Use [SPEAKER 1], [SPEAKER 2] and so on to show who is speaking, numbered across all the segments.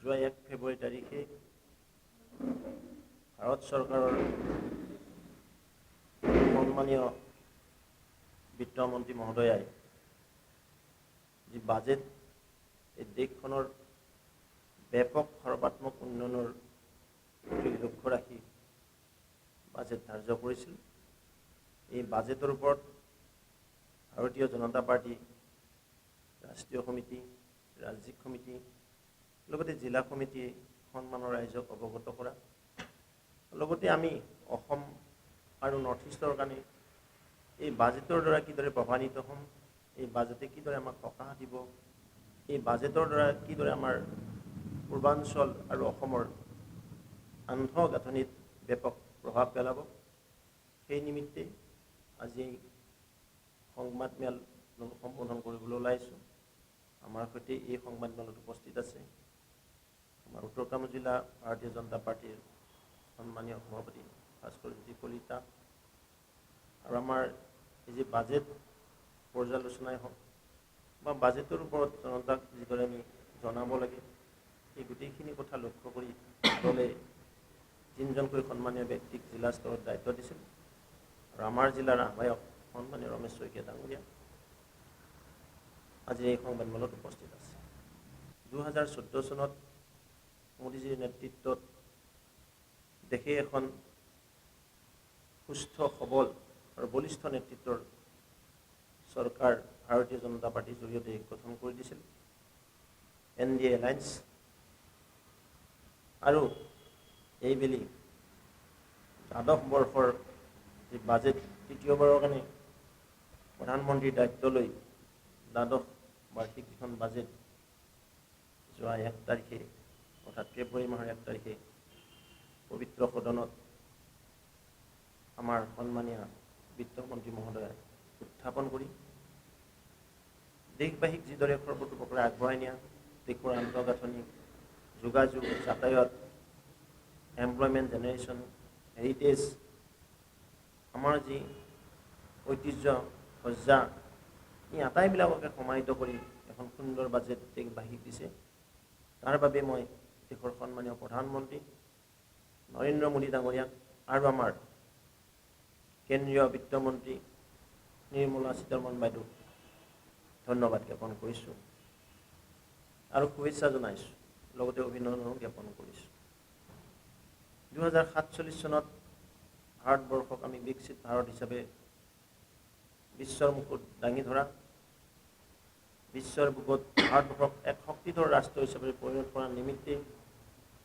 [SPEAKER 1] যোৱা 1 ফেব্ৰুৱাৰী তাৰিখে ভাৰত চৰকাৰৰ সন্মানীয় বিত্তমন্ত্ৰী মহোদয়াই যি বাজেট এই দেশখনৰ ব্যাপক সৰ্বাত্মক উন্নয়নৰ প্ৰতি লক্ষ্য ৰাখি বাজেট ধাৰ্য কৰিছিল। এই বাজেটৰ ওপৰত ভাৰতীয় জনতা পাৰ্টি, ৰাষ্ট্ৰীয় সমিতি, ৰাজ্যিক সমিতি লগতে জিলা সমিতিয়ে সন্মানৰ ৰাইজক অৱগত কৰা, লগতে আমি অসম আৰু নৰ্থ ইষ্টৰ কাৰণে এই বাজেটৰ দ্বাৰা কিদৰে প্ৰভাৱিত হ'ম, এই বাজেটে কিদৰে আমাক সকাহ দিব, এই বাজেটৰ দ্বাৰা কিদৰে আমাৰ পূৰ্বাঞ্চল আৰু অসমৰ আন্তঃগাঁথনিত ব্যাপক প্ৰভাৱ পেলাব, সেই নিমিত্তে আজি সংবাদমেল সম্বোধন কৰিবলৈ ওলাইছোঁ। আমাৰ সৈতে এই সংবাদমেলত উপস্থিত আছে আমাৰ উত্তৰ কামৰূপ জিলা ভাৰতীয় জনতা পাৰ্টিৰ সন্মানীয় সভাপতি ভাস্কৰজ্যোতি কলিতা, আৰু আমাৰ এই যে বাজেট পৰ্যালোচনাই হওক বা বাজেটৰ ওপৰত জনতাক যিদৰে আমি জনাব লাগে, এই গোটেইখিনি কথা লক্ষ্য কৰি দলে 3জনকৈ সন্মানীয় ব্যক্তিক জিলা স্তৰত দায়িত্ব দিছিল। আৰু আমাৰ জিলাৰ আহ্বায়ক সন্মানীয় ৰমেশ শইকীয়া ডাঙৰীয়া আজি এই সংবাদমেলত উপস্থিত আছে। 2014 চনত মোদীজীৰ নেতৃত্বত দেশে এখন সুস্থ সবল আৰু বলিষ্ঠ নেতৃত্বৰ চৰকাৰ ভাৰতীয় জনতা পাৰ্টিৰ জৰিয়তে গঠন কৰি দিছিল NDA এলায়েন্স, আৰু এইবেলি দ্বাদশ বৰ্ষৰ যি বাজেট তৃতীয়বাৰৰ কাৰণে প্ৰধানমন্ত্ৰীৰ দায়িত্ব লৈ দ্বাদশ বাৰ্ষিক যিখন বাজেট যোৱা 1 তাৰিখে অৰ্থাৎ ফেব্ৰুৱাৰী মাহৰ 1 তাৰিখে পবিত্ৰ সদনত আমাৰ সন্মানীয় বিত্তমন্ত্ৰী মহোদয়ে উত্থাপন কৰি দেশবাসীক যিদৰে সৰ্বতোপ্ৰকাৰে আগবঢ়াই নিয়া, দেশৰ আন্তঃগাঁথনি, যোগাযোগ, যাতায়াত, এমপ্লয়মেণ্ট জেনেৰেশ্যন, হেৰিটেজ, আমাৰ যি ঐতিহ্য সজ্জা, এই আটাইবিলাককে সমাহিত কৰি এখন সুন্দৰ বাজেট দেশবাসীক দিছে। তাৰ বাবে মই দেশৰ সন্মানীয় প্ৰধানমন্ত্ৰী নৰেন্দ্ৰ মোদী ডাঙৰীয়াক আৰু আমাৰ কেন্দ্ৰীয় বিত্তমন্ত্ৰী নিৰ্মলা সীতাৰমণ বাইদেউক ধন্যবাদ জ্ঞাপন কৰিছোঁ আৰু শুভেচ্ছা জনাইছোঁ, লগতে অভিনন্দনো জ্ঞাপন কৰিছোঁ। 2047 চনত ভাৰতবৰ্ষক আমি বিকশিত ভাৰত হিচাপে বিশ্বৰ মুকুট দাঙি ধৰা, বিশ্বৰ বুকুত ভাৰতবৰ্ষক এক শক্তিধৰ ৰাষ্ট্ৰ হিচাপে পৰিণত কৰাৰ নিমিত্তে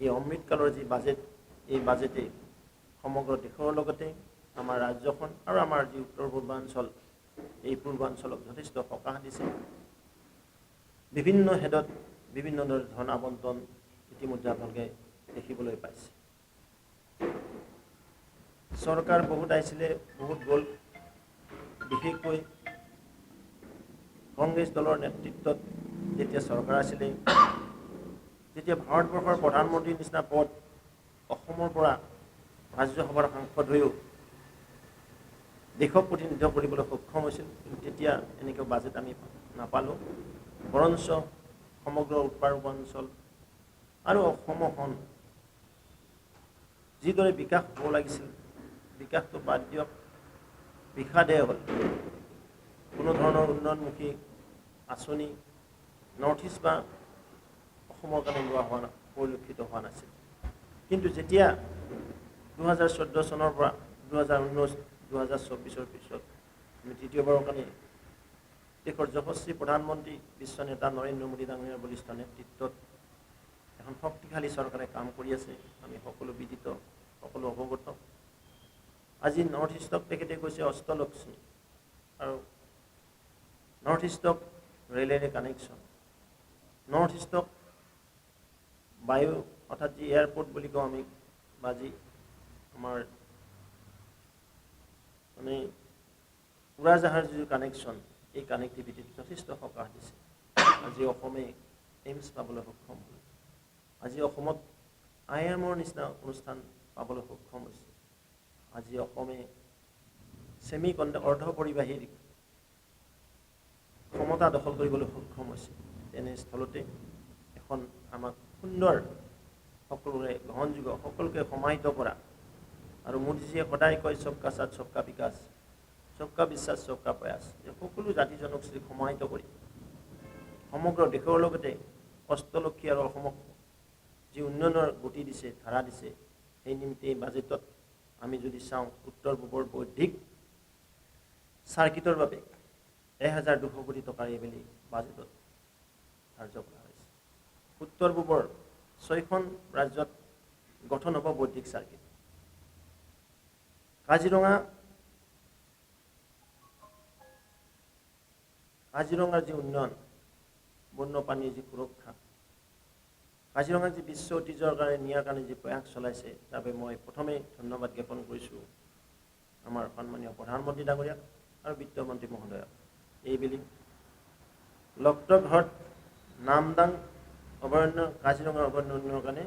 [SPEAKER 1] এই অমৃতকালৰ যি বাজেট, এই বাজেটে সমগ্ৰ দেশৰ লগতে আমাৰ ৰাজ্যখন আৰু আমাৰ যি উত্তৰ পূৰ্বাঞ্চল, এই পূৰ্বাঞ্চলক যথেষ্ট সকাহ দিছে। বিভিন্ন হেডত বিভিন্ন ধৰণৰ ধন আবণ্টন ইতিমধ্যে আপোনালোকে দেখিবলৈ পাইছে। চৰকাৰ বহুত আহিছিলে, বহুত গ'ল। বিশেষকৈ কংগ্ৰেছ দলৰ নেতৃত্বত যেতিয়া চৰকাৰ আছিলে, তেতিয়া ভাৰতবৰ্ষৰ প্ৰধানমন্ত্ৰীৰ নিচিনা পদ অসমৰ পৰা ৰাজ্যসভাৰ সাংসদ হৈও দেশক প্ৰতিনিধিত্ব কৰিবলৈ সক্ষম হৈছিল। কিন্তু তেতিয়া এনেকৈ বাজেট আমি নাপালোঁ, বৰঞ্চ সমগ্ৰ উত্তৰ পূৰ্বাঞ্চল আৰু অসমখন যিদৰে বিকাশ হ'ব লাগিছিল, বিকাশটো বাদ দিয়ক, বিষাদে হ'ল। কোনো ধৰণৰ উন্নয়নমুখী আঁচনি নৰ্থ ইষ্ট বা অসমৰ কাৰণে লোৱা পৰিলক্ষিত হোৱা নাছিল। কিন্তু যেতিয়া 2014 চনৰ পৰা 2019, 2024 পিছত আমি তৃতীয়বাৰৰ কাৰণে দেশৰ যশস্বী প্ৰধানমন্ত্ৰী বিশ্ব নেতা নৰেন্দ্ৰ মোদী ডাঙৰীয়াৰ বলিষ্ঠ নেতৃত্বত এখন শক্তিশালী চৰকাৰে কাম কৰি আছে, আমি সকলো বিদিত, সকলো অৱগত। আজি নৰ্থ ইষ্টক তেখেতে কৈছে অষ্টলক্ষ্মী, আৰু নৰ্থ ইষ্টক ৰেলেৰে কানেকশ্যন, নৰ্থ ইষ্টক বায়ু অৰ্থাৎ যি এয়াৰপৰ্ট বুলি কওঁ আমি, বা যি আমাৰ মানে উৰাজাহাৰ যিটো কানেকশ্যন, এই কানেক্টিভিটিত যথেষ্ট সকাহ দিছে। আজি অসমে এইমছ পাবলৈ সক্ষম হ'ল, আজি অসমত IIMৰ নিচিনা অনুষ্ঠান পাবলৈ সক্ষম হৈছে, আজি অসমে অৰ্ধ পৰিবাহীৰ ক্ষমতা দখল কৰিবলৈ সক্ষম হৈছে। তেনেস্থলতে এখন আমাক সুন্দৰ সকলোৰে গ্ৰহণযোগ্য সকলোকে সমাহিত কৰা আৰু মোদীজীয়ে সদায় কয় সবকা সাথ সবকা বিকাশ সবকা বিশ্বাস সবকা প্ৰয়াস যে সকলো জাতি জনগোষ্ঠীক সমাহিত কৰি সমগ্ৰ দেশৰ লগতে অষ্টলক্ষী আৰু অসমক যি উন্নয়নৰ গতি দিছে ধাৰা দিছে সেই নিমিত্তে এই বাজেটত আমি যদি চাওঁ উত্তৰ পূবৰ বৌদ্ধিক চাৰ্কিটৰ বাবে 1200 কোটি টকাৰ এইবেলি বাজেটত ধাৰ্য কৰা হৈছে উত্তৰ পূবৰ 6খন ৰাজ্যত গঠন হ'ব বৌদ্ধিক চাৰ্কিট কাজিৰঙাৰ যি উন্নয়ন বন্যপ্ৰাণীৰ যি সুৰক্ষা কাজিৰঙাক যি বিশ্ব ঐতিহ্যৰ কাৰণে নিয়াৰ কাৰণে যি প্ৰয়াস চলাইছে তাৰ বাবে মই প্ৰথমে ধন্যবাদ জ্ঞাপন কৰিছোঁ আমাৰ সন্মানীয় প্ৰধানমন্ত্ৰী ডাঙৰীয়াক আৰু বিত্তমন্ত্ৰী মহোদয়ক এইবেলি লক্তঘৰত নামদাং অভয়াৰণ্য কাজিৰঙাৰ অভয়াৰণ্য উন্নয়নৰ কাৰণে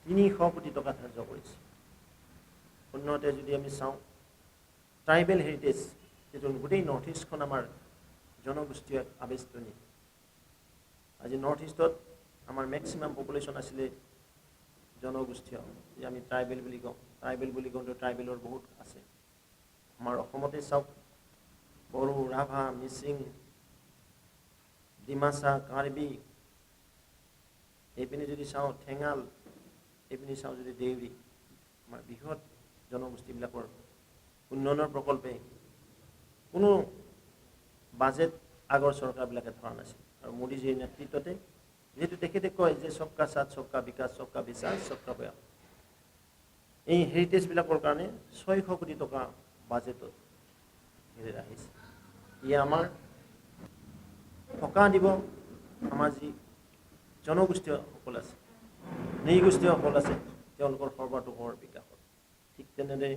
[SPEAKER 1] 300 কোটি টকা ধাৰ্য কৰিছে উন্নয়তে যদি আমি চাওঁ ট্ৰাইবেল হেৰিটেজ যিটো গোটেই নৰ্থ ইষ্টখন আমাৰ জনগোষ্ঠীয় আবেষ্টনী আজি নৰ্থ ইষ্টত আমাৰ মেক্সিমাম পপুলেশ্যন আছিলে জনগোষ্ঠীয় যে আমি ট্ৰাইবেল বুলি কওঁ ট্ৰাইবেলৰ বহুত আছে আমাৰ অসমতে চাওক বড়ো ৰাভা মিচিং ডিমাচা কাৰ্বি এইপিনে যদি চাওঁ ঠেঙাল এইপিনে চাওঁ যদি দেউৰী আমাৰ বৃহৎ জনগোষ্ঠীবিলাকৰ উন্নয়নৰ প্ৰকল্পে কোনো বাজেট আগৰ চৰকাৰবিলাকে ধৰা নাছিল আৰু মোদীজীৰ নেতৃত্বতে যেহেতু তেখেতে কয় যে সবকা সাথ সবকা বিকাশ সবকা বিশ্বাস সবকা প্ৰয়াস এই হেৰিটেজবিলাকৰ কাৰণে 600 কোটি টকা বাজেটত আহিছে ই আমাৰ সকাহ দিব আমাৰ যি জনগোষ্ঠীয়সকল আছে নৃগোষ্ঠীয়সকল আছে তেওঁলোকৰ সৰ্বাত্মকৰ বিকাশত ঠিক তেনেদৰে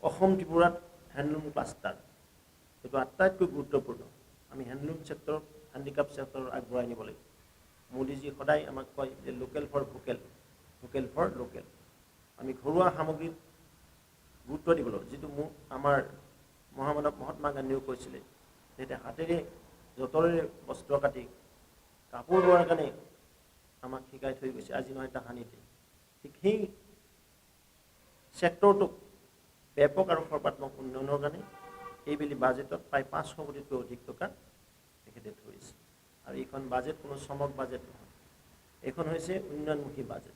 [SPEAKER 1] অসম ত্ৰিপুৰাত হেণ্ডলুম ক্লাষ্টাৰ এইটো আটাইতকৈ গুৰুত্বপূৰ্ণ আমি হেণ্ডলুম চেক্টৰত হেণ্ডিক্ৰাফ্ট চেক্টৰত আগবঢ়াই নিব লাগিব মোদীজী সদায় আমাক কয় যে local for vocal vocal for local আমি ঘৰুৱা সামগ্ৰীত গুৰুত্ব দিব লাগিব যিটো আমাৰ মহামানৱ মহাত্মা গান্ধীয়েও কৈছিলে তেখেতে হাতেৰে যঁতৰেৰে বস্ত্ৰ কাটি কাপোৰ বোৱাৰ কাৰণে আমাক শিকাই থৈ গৈছে আজি নহয় তাহানিতে ঠিক সেই চেক্টৰটোক ব্যাপক আৰু সৰ্বাত্মক উন্নয়নৰ কাৰণে এইবেলি বাজেটত প্ৰায় 500 কোটিতকৈ অধিক টকা তেখেতে ধৰিছে আৰু এইখন বাজেট কোনো চমক বাজেট নহয় এইখন হৈছে উন্নয়নমুখী বাজেট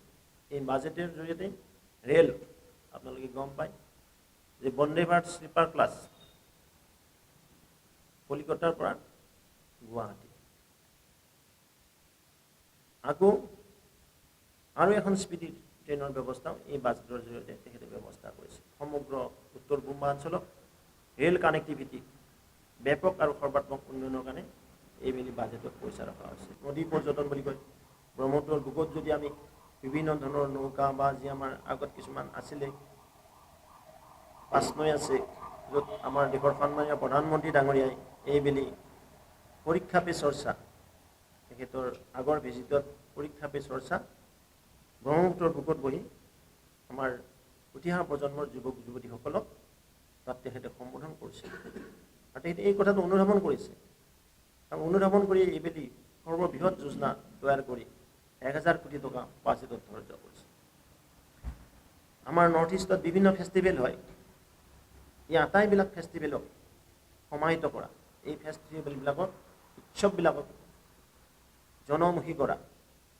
[SPEAKER 1] এই বাজেটেৰ জৰিয়তে ৰেল আপোনালোকে গম পায় যে বন্দে ভাৰত স্লিপাৰ ক্লাছ কলিকতাৰ পৰা গুৱাহাটী আকৌ আৰু এখন স্পীডি ট্ৰেইনৰ ব্যৱস্থাও এই বাজেটৰ জৰিয়তে তেখেতে ব্যৱস্থা কৰিছে সমগ্ৰ উত্তৰ পূৰ্বাঞ্চলক ৰেল কানেক্টিভিটি ব্যাপক আৰু সৰ্বাত্মক উন্নয়নৰ কাৰণে এইবেলি বাজেটত পইচা ৰখা হৈছে নদী পৰ্যটন বুলি কয় ব্ৰহ্মপুত্ৰৰ বুকুত যদি আমি বিভিন্ন ধৰণৰ নৌকা বা যি আমাৰ আগত কিছুমান আছিলে পাঁচনৈ আছে য'ত আমাৰ দেশৰ সন্মানীয় প্ৰধানমন্ত্ৰী ডাঙৰীয়াই এইবেলি পৰীক্ষা পে চৰ্চা তেখেতৰ আগৰ ভিজিটত পৰীক্ষা পে চৰ্চা ব্ৰহ্মপুত্ৰৰ বুকুত বহি আমাৰ উঠি অহা প্ৰজন্মৰ যুৱক যুৱতীসকলক তাত তেখেতে সম্বোধন কৰিছে আৰু তেখেতে এই কথাটো অনুধাৱন কৰিছে আৰু অনুধাৱন কৰি এইবেলি সৰ্ববৃহৎ যোজনা তৈয়াৰ কৰি 1000 কোটি টকা বাজেটত ধাৰ্য কৰিছে আমাৰ নৰ্থ ইষ্টত বিভিন্ন ফেষ্টিভেল হয় এই আটাইবিলাক ফেষ্টিভেলক সমাহিত কৰা এই ফেষ্টিভেলবিলাকত উৎসৱবিলাকত জনমুখী কৰা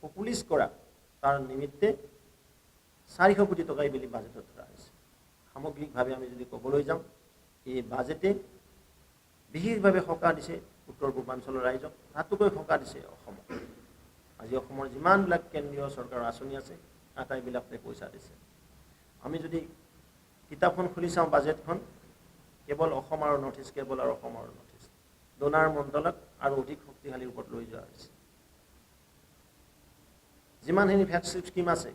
[SPEAKER 1] পপুলিছ কৰা তাৰ নিমিত্তে 400 কোটি টকা এইবেলি বাজেটত ধৰা হৈছে সামগ্ৰিকভাৱে আমি যদি ক'বলৈ যাওঁ এই বাজেটে বিশেষভাৱে সকাহ দিছে উত্তৰ পূৰ্বাঞ্চলৰ ৰাইজক তাতোকৈ সকাহ দিছে অসমক আজি অসমৰ যিমানবিলাক কেন্দ্ৰীয় চৰকাৰৰ আঁচনি আছে আটাইবিলাকতে পইচা দিছে আমি যদি কিতাপখন খুলি চাওঁ বাজেটখন কেৱল অসম আৰু নৰ্থ ইষ্ট কেৱল আৰু অসম আৰু নৰ্থ ইষ্ট ডোনাৰ মণ্ডলক আৰু অধিক শক্তিশালী ৰূপত লৈ যোৱা হৈছে যিমানখিনি ফ্লেগশ্বিপ স্কিম আছে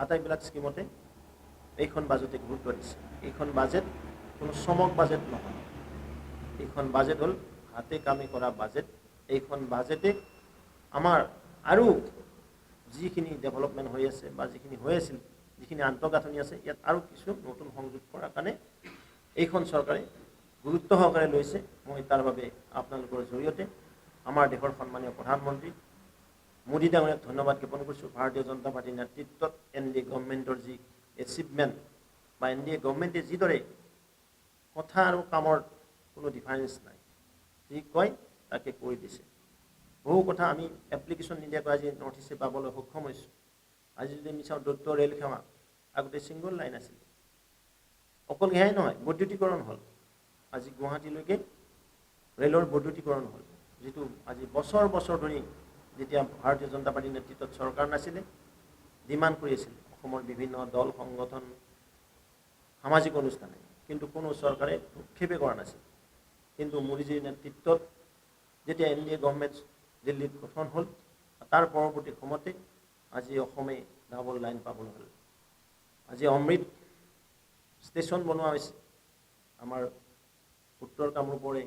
[SPEAKER 1] আটাইবিলাক স্কিমতে এইখন বাজেটে গুৰুত্ব দিছে এইখন বাজেট কোনো চমক বাজেট নহয় এইখন বাজেট হ'ল হাতে কামে কৰা বাজেট এইখন বাজেটে আমাৰ আৰু যিখিনি ডেভেলপমেণ্ট হৈ আছে বা যিখিনি হৈ আছিল যিখিনি আন্তঃগাঁথনি আছে ইয়াত আৰু কিছু নতুন সংযোগ কৰাৰ কাৰণে এইখন চৰকাৰে গুৰুত্ব সহকাৰে লৈছে মই তাৰ বাবে আপোনালোকৰ জৰিয়তে আমাৰ দেশৰ সন্মানীয় প্ৰধানমন্ত্ৰী মোদী ডাঙৰীয়াক ধন্যবাদ জ্ঞাপন কৰিছোঁ। ভাৰতীয় জনতা পাৰ্টীৰ নেতৃত্বত NDA গভৰ্ণমেণ্টৰ যি এচিভমেণ্ট বা NDA গভৰ্ণমেণ্টে যিদৰে কথা আৰু কামৰ কোনো ডিফাৰেঞ্চ নাই, যি কয় তাকে কৰি দিছে। বহু কথা আমি এপ্লিকেশ্যন নিদিয়াকৈ আজি নৰ্থ ইষ্টে পাবলৈ সক্ষম হৈছোঁ। আজি যদি আমি চাওঁ দ্ৰুত ৰেল সেৱা, আগতে ছিংগল লাইন আছিল। অকল সেয়াই নহয়, বৈদ্যুতিকৰণ হ'ল। আজি গুৱাহাটীলৈকে ৰেলৰ বৈদ্যুতিকৰণ হ'ল, যিটো আজি বছৰ বছৰ ধৰি যেতিয়া ভাৰতীয় জনতা পাৰ্টীৰ নেতৃত্বত চৰকাৰ নাছিলে ডিমাণ্ড কৰি আছিল অসমৰ বিভিন্ন দল সংগঠন সামাজিক অনুষ্ঠানে, কিন্তু কোনো চৰকাৰে ভ্ৰূক্ষেপে কৰা নাছিল। কিন্তু মোদীজীৰ নেতৃত্বত যেতিয়া NDA গভৰ্ণমেণ্ট দিল্লীত গঠন হ'ল, তাৰ পৰৱৰ্তী সময়তে আজি অসমে ডাবল লাইন পাবলৈ হ'ল। আজি অমৃত ষ্টেচন বনোৱা হৈছে। আমাৰ উত্তৰ কামৰূপৰে